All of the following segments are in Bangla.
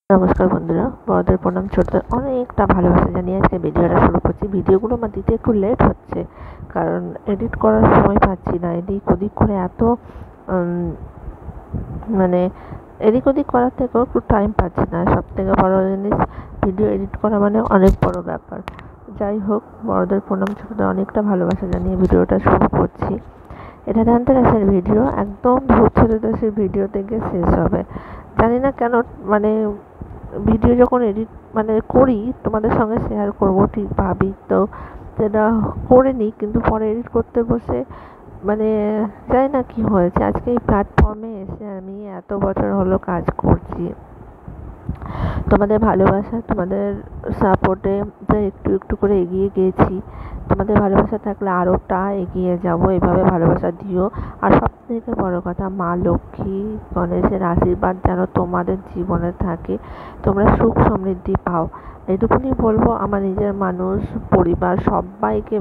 নমস্কার বন্ধুরা, বড়দের প্রণাম, ছোটদের অনেকটা ভালোবাসা জানিয়ে আজকে ভিডিওটা শুরু করছি। ভিডিওগুলো আমার দিতে একটু লেট হচ্ছে, কারণ এডিট করার সময় পাচ্ছি না। এদিক ওদিক করে এত মানে এদিক ওদিক করার থেকেও একটু টাইম পাচ্ছি না। সব থেকে বড় জিনিস, ভিডিও এডিট করা মানে অনেক বড় ব্যাপার। যাই হোক, বড়দের প্রণাম, ছোটদের অনেকটা ভালোবাসা জানিয়ে ভিডিওটা শুরু করছি। এটা ধনতেরাসের ভিডিও, একদম ভূত চতুর্দশীর ভিডিও থেকে শেষ হবে। জানি না কেন, মানে ভিডিও যখন এডিট করি তোমাদের সঙ্গে শেয়ার করব ঠিক ভাবি, তো সেটা করে নিই, কিন্তু পরে এডিট করতে বসে জানি না কি হয়েছে। আজকে এই প্ল্যাটফর্মে এসে আমি এত বছর হলো কাজ করছি, তোমাদের ভালোবাসা, তোমাদের সাপোর্টে একটু একটু করে এগিয়ে গিয়েছি। তোমাদের ভালোবাসা থাকলে আরোটা এগিয়ে যাব। এভাবে ভালোবাসা দিও। আর সব থেকে বড় কথা, মা লক্ষ্মী গণেশের আশীর্বাদ যেন তোমাদের জীবনে থাকে, তোমরা সুখ সমৃদ্ধি পাও। এটুকুনি বলবো। আমার নিজের মানুষ, পরিবার, সবাইকে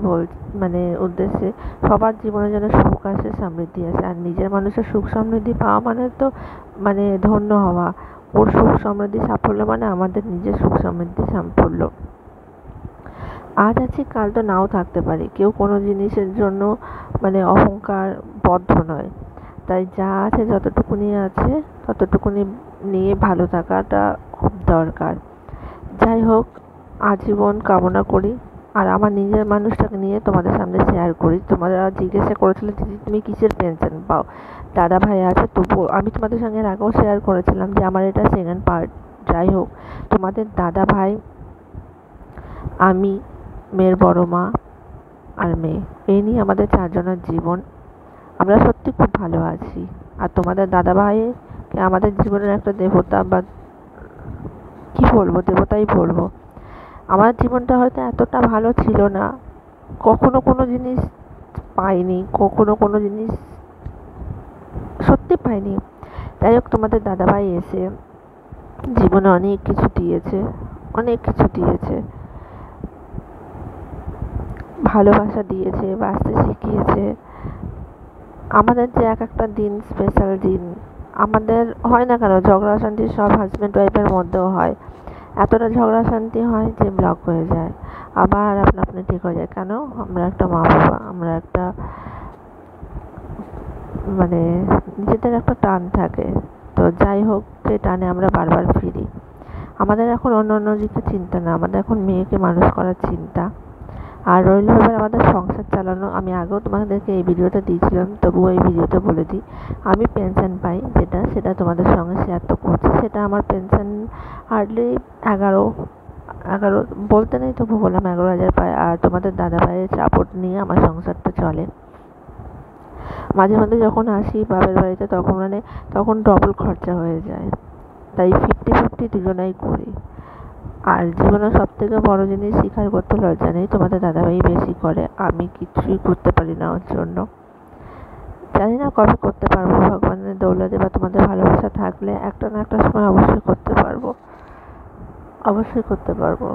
উদ্দেশ্যে, সবার জীবনে যেন সুখ আসে, সমৃদ্ধি আসে। আর নিজের মানুষের সুখ সমৃদ্ধি পাওয়া তো ধন্য হওয়া। ওর সুখ সমৃদ্ধি সাফল্য মানে আমাদের নিজের সুখ সমৃদ্ধি সাফল্য। আজ আছি, কাল তো নাও থাকতে পারি। কেউ কোনো জিনিসের জন্য অহংকার বদ্ধ নয়। তাই যা আছে, যতটুকুনি আছে ততটুকুনি নিয়ে ভালো থাকাটা খুব দরকার। যাই হোক, আজীবন কামনা করি। আর আমার নিজের মানুষটাকে নিয়ে তোমাদের সামনে শেয়ার করি। তোমরা জিজ্ঞাসা করেছিলে, দিদি তুমি কিসের পেনশন পাও? দাদা ভাই আছে, তবুও আমি তোমাদের সঙ্গে এর আগেও শেয়ার করেছিলাম যে আমার এটা সেকেন্ড পার্ট। যাই হোক, তোমাদের দাদা ভাই, আমি, মেয়ের বড় মা আর মেয়ে, এই নিয়ে আমাদের চারজনের জীবন। আমরা সত্যি খুব ভালো আছি। আর তোমাদের দাদা ভাইকে আমাদের জীবনের একটা দেবতা, বা কি বলবো, দেবতাই বলবো। আমার জীবনটা হয়তো এতটা ভালো ছিল না, কখনো কোনো জিনিস পাইনি, কখনো কোনো জিনিস সত্যি পাইনি। যাই হোক, তোমাদের দাদাভাই এসে জীবনে অনেক কিছু দিয়েছে, অনেক কিছু দিয়েছে। ভালোবাসা দিয়েছে, বাঁচতে শিখিয়েছে। আমাদের যে এক একটা দিন স্পেশাল দিন, আমাদের হয় না কেন, ঝগড়া শান্তি সব হাজব্যান্ড ওয়াইফের মধ্যেও হয়। এতটা ঝগড়া শান্তি হয় যে ব্লক হয়ে যায়, আবার আপনা আপনি ঠিক হয়ে যায়। কেন? আমরা একটা মা বাবা, আমরা একটা নিজেদের একটা টান থাকে। তো যাই হোক, সেই টানে আমরা বারবার ফিরি। আমাদের এখন অন্য অন্য দিকে চিন্তা না, আমাদের এখন মেয়েকে মানুষ করার চিন্তা। আর রইল এবার আমাদের সংসার চালানো। আমি আগেও তোমাদেরকে এই ভিডিওটা দিয়েছিলাম, তবুও এই ভিডিওতে বলে দিই। আমি পেনশন পাই, সেটা তোমাদের সঙ্গে শেয়ার তো করছি। সেটা আমার পেনশন হার্ডলি 11 বলতে নেই, তবু বললাম 11,000 পাই। আর তোমাদের দাদা ভাইয়ের সাপোর্ট নিয়ে আমার সংসারটা চলে। মাঝে মাঝে যখন আসি বাপের বাড়িতে, তখন ডবল খরচা হয়ে যায়। তাই 50-50 দুজনাই করি। আর জীবনে সব থেকে বড় জিনিস, স্বীকার করতে লজ্জা নেই, তোমাদের দাদাভাই বেশি করে, আমি কিছুই করতে পারি না ওর জন্য। জানি না কবে করতে পারবো, ভগবানের দৌলতে বা তোমাদের ভালোবাসা থাকলে একটা না একটা সময় অবশ্যই করতে পারবো, অবশ্যই করতে পারবো।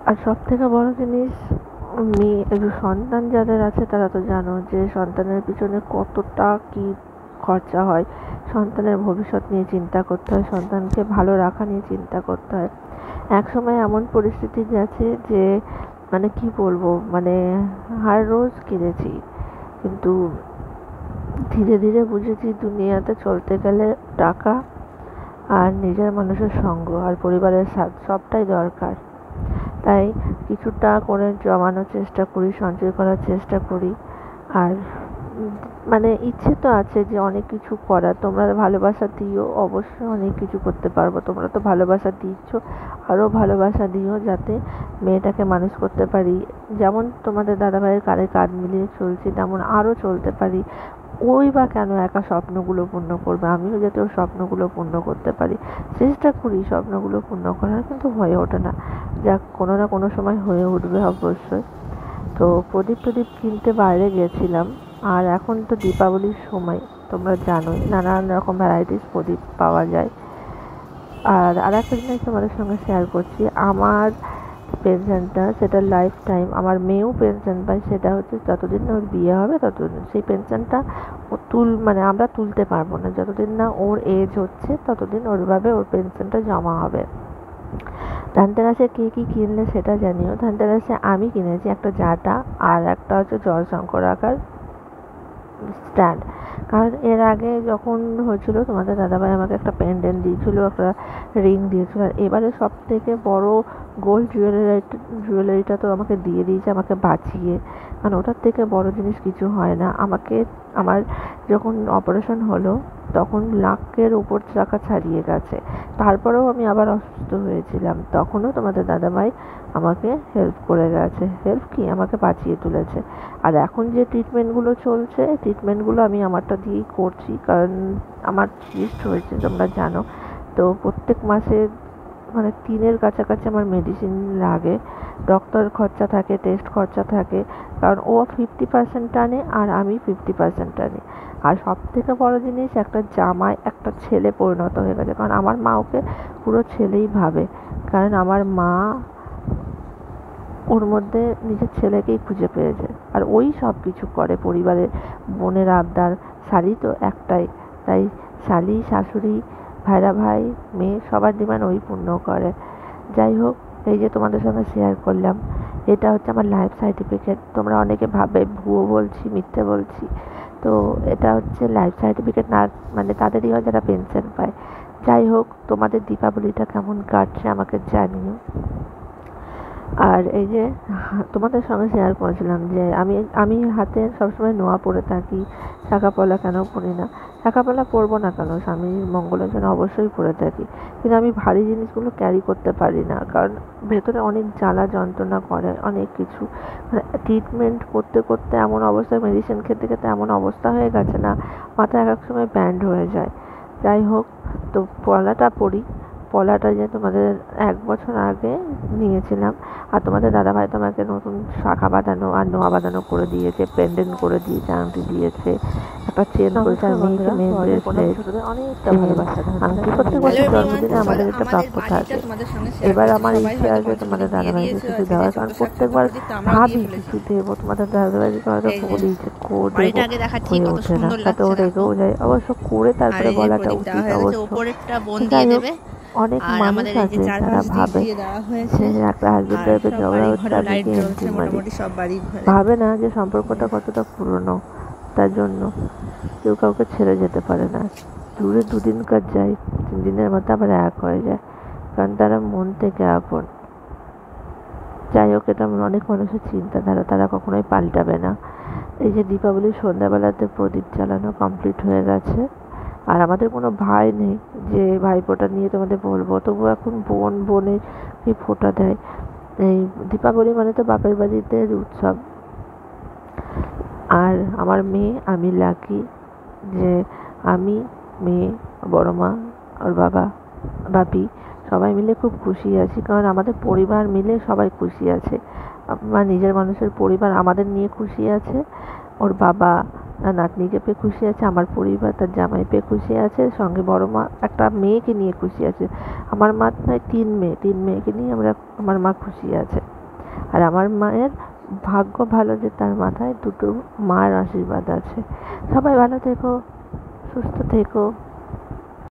আর সব থেকে বড় জিনিস, সন্তান যাদের আছে তারা তো জানো যে সন্তানের পিছনে কতটা কি খরচা হয়। সন্তানের ভবিষ্যৎ নিয়ে চিন্তা করতে হয়, সন্তানকে ভালো রাখা নিয়ে চিন্তা করতে হয়। এক সময় এমন পরিস্থিতি গেছে যে কি বলবো, হার রোজ কেঁদেছি, কিন্তু ধীরে ধীরে বুঝেছি দুনিয়াতে চলতে গেলে টাকা আর নিজের মানুষের সঙ্গ আর পরিবারের সাথ সবটাই দরকার। তাই কিছুটা করে জমানোর চেষ্টা করি, সঞ্চয় করার চেষ্টা করি। আর ইচ্ছে তো আছে যে অনেক কিছু করার। তোমরা ভালোবাসা দিও, অবশ্যই অনেক কিছু করতে পারবো। তোমরা তো ভালোবাসা দিচ্ছ, আরও ভালোবাসা দিও যাতে মেয়েটাকে মানুষ করতে পারি। যেমন তোমাদের দাদাভাইয়ের কাঁধে কাঁধ মিলিয়ে চলছি, তেমন আরও চলতে পারি। ওই বা কেন একা স্বপ্নগুলো পূর্ণ করবে, আমিও যাতে ওর স্বপ্নগুলো পূর্ণ করতে পারি। চেষ্টা করি স্বপ্নগুলো পূর্ণ করার, কিন্তু হয়ে ওঠে না। যাক, কোনো না কোনো সময় হয়ে উঠবে অবশ্যই। তো প্রদীপ কিনতে বাইরে গেছিলাম। আর এখন তো দীপাবলির সময়, তোমরা জানোই নানান রকম ভ্যারাইটিস প্রদীপ পাওয়া যায়। আর একটা জিনিস তোমাদের সঙ্গে শেয়ার করছি, আমার পেনশনটা সেটা লাইফ টাইম, আমার মেয়েও পেনশন পায়, সেটা হচ্ছে যতদিন না ওর বিয়ে হবে ততদিন সেই পেনশনটা ও মানে আমরা তুলতে পারবো না, যতদিন না ওর এজ হচ্ছে ততদিন ওরভাবে ওর পেনশনটা জমা হবে। ধানতেরাসে কে কী কিনলে সেটা জানিও। ধানতেরাসে আমি কিনেছি একটা জাটা আর একটা হচ্ছে জলশঙ্কর রাখার স্ট্যান্ড। কারণ এর আগে যখন হয়েছিল তোমাদের দাদাভাই আমাকে একটা পেন্ডেন্ট দিয়েছিল, একটা রিং দিয়েছিল, আর এবারে সব থেকে বড় গোল্ড জুয়েলারিটা তো আমাকে দিয়ে দিয়েছে, আমাকে বাঁচিয়ে। কারণ ওটার থেকে বড় জিনিস কিছু হয় না। আমার যখন অপারেশন হলো তখন লাখের উপর টাকা ছাড়িয়ে গেছে, তারপরেও আমি আবার অসুস্থ হয়েছিলাম, তখনও তোমাদের দাদাভাই আমাকে হেল্প করে গেছে। হেল্প কি, আমাকে বাঁচিয়ে তুলেছে। আর এখন যে ট্রিটমেন্টগুলো চলছে, ট্রিটমেন্টগুলো আমি আমারটা দিয়েই করছি, কারণ আমার সিস্ট হয়েছে তোমরা জানো। তো প্রত্যেক মাসে মানে 3-এর কাছাকাছি আমার মেডিসিন লাগে, ডক্টর খরচা থাকে, টেস্ট খরচা থাকে, কারণ ও 50% টানে আর আমি 50% টানি। আর সব থেকে বড় জিনিস, একটা জামাই একটা ছেলে পরিণত হয়ে গেছে, কারণ আমার মা ওকে পুরো ছেলেই ভাবে, কারণ আমার মা ওর মধ্যে নিজের ছেলেকেই খুঁজে পেয়েছে। আর ওই সব কিছু করে পরিবারের, বোনের আবদার, শালি তো একটাই, তাই শালি, শাশুড়ি, ভাইরা ভাই, মেয়ে সবার ডিমান্ড ওই পূর্ণ করে। যাই হোক, এই যে তোমাদের সঙ্গে শেয়ার করলাম, এটা হচ্ছে আমার লাইফ সার্টিফিকেট। তোমরা অনেকে ভাবে ভুয়ো বলছি, মিথ্যে বলছি, তো এটা হচ্ছে লাইফ সার্টিফিকেট, না মানে তাদেরই হয় যারা পেনশন পায়। যাই হোক, তোমাদের দীপাবলিটা কেমন কাটছে আমাকে জানিও। আর এই যে তোমাদের সঙ্গে শেয়ার করেছিলাম যে আমি হাতে সবসময় নোয়া পরে থাকি, শাঁখা পলা কেন পরি না, শাঁখা পলা পরবো না কেন, স্বামীর মঙ্গলের জন্য অবশ্যই পরে থাকি, কিন্তু আমি ভারী জিনিসগুলো ক্যারি করতে পারি না, কারণ ভেতরে অনেক জ্বালা যন্ত্রণা করে, অনেক কিছু ট্রিটমেন্ট করতে করতে এমন অবস্থা, মেডিসিন খেতে খেতে এমন অবস্থা হয়ে গেছে না, মাথা এক এক সময় ব্যান্ড হয়ে যায়। যাই হোক, তো পলাটা পরি। পলাটা যে তোমাদের 1 বছর আগে নিয়েছিলাম, আর তোমাদের দাদাভাই তো আমাকে নতুন শাঁখা বাঁধানো আর নোয়া বাঁধানো করে দিয়েছে, পেন্ডেন্ট করে দিয়েছে, আংটি দিয়েছে, একটা চেন করেছে, আর মেয়েকে মেয়ের ব্রেসলেট, অনেকটা ভালোবাসা। আংটি প্রত্যেক বছর জন্মদিনে আমাদের এটা প্রাপ্য থাকে। এবার আমার ইচ্ছে আছে তোমাদের দাদাভাইকে কিছু দেওয়ার, কারণ প্রত্যেকবার ভাবি কিছু দেবো, তোমাদের দাদাভাইকে হয়তো বলি যে দেবো, হয়ে ওঠে না, তাতে ও রেগেও যায়, অবশ্য করে তারপরে বলাটা উচিত অবশ্য। যাই হোক, অনেক মানুষ আছে যারা ভাবে যে একটা হাজবেন্ড ওয়াইফের ঝগড়া হচ্ছে আর নাকি এন্ট্রি মারি, ভাবে না যে সম্পর্কটা কতটা পুরনো। তার জন্য কেউ কাউকে ছেড়ে যেতে পারে না, দূরে 2 দিনকার যায়, 3 দিনের মধ্যে আবার এক হয়ে যায়, কারণ তারা মন থেকে আপন। যাই হোক, এটা অনেক মানুষের চিন্তাধারা, তারা কখনোই পাল্টাবে না। এই যে দীপাবলির সন্ধ্যাবেলাতে প্রদীপ জ্বালানো কমপ্লিট হয়ে গেছে, আর আমাদের কোনো ভাই নেই যে ভাইফোঁটা নিয়ে তোমাদের বলবো, তবু এখন বোনেরই ফোঁটা দেয়। এই দীপাবলি মানে তো বাপের বাড়িতে উৎসব। আর আমার মেয়ে, আমি লাকি যে আমি, মেয়ে, বড় মা, ওর বাবা, বাপি সবাই মিলে খুব খুশি আছি, কারণ আমাদের পরিবার মিলে সবাই খুশি আছে। আমার নিজের মানুষের পরিবার আমাদের নিয়ে খুশি আছে, ওর বাবা তার নাতনিকে পেয়ে খুশি আছে, আমার পরিবার তার জামাই পেয়ে খুশি আছে, সঙ্গে বড় মা একটা মেয়েকে নিয়ে খুশি আছে। আমার মা নয় 3 মেয়ে, 3 মেয়েকে নিয়ে আমার মা খুশি আছে। আর আমার মায়ের ভাগ্য ভালো যে তার মাথায় 2টো মার আশীর্বাদ আছে। সবাই ভালো থেকো, সুস্থ থেকো।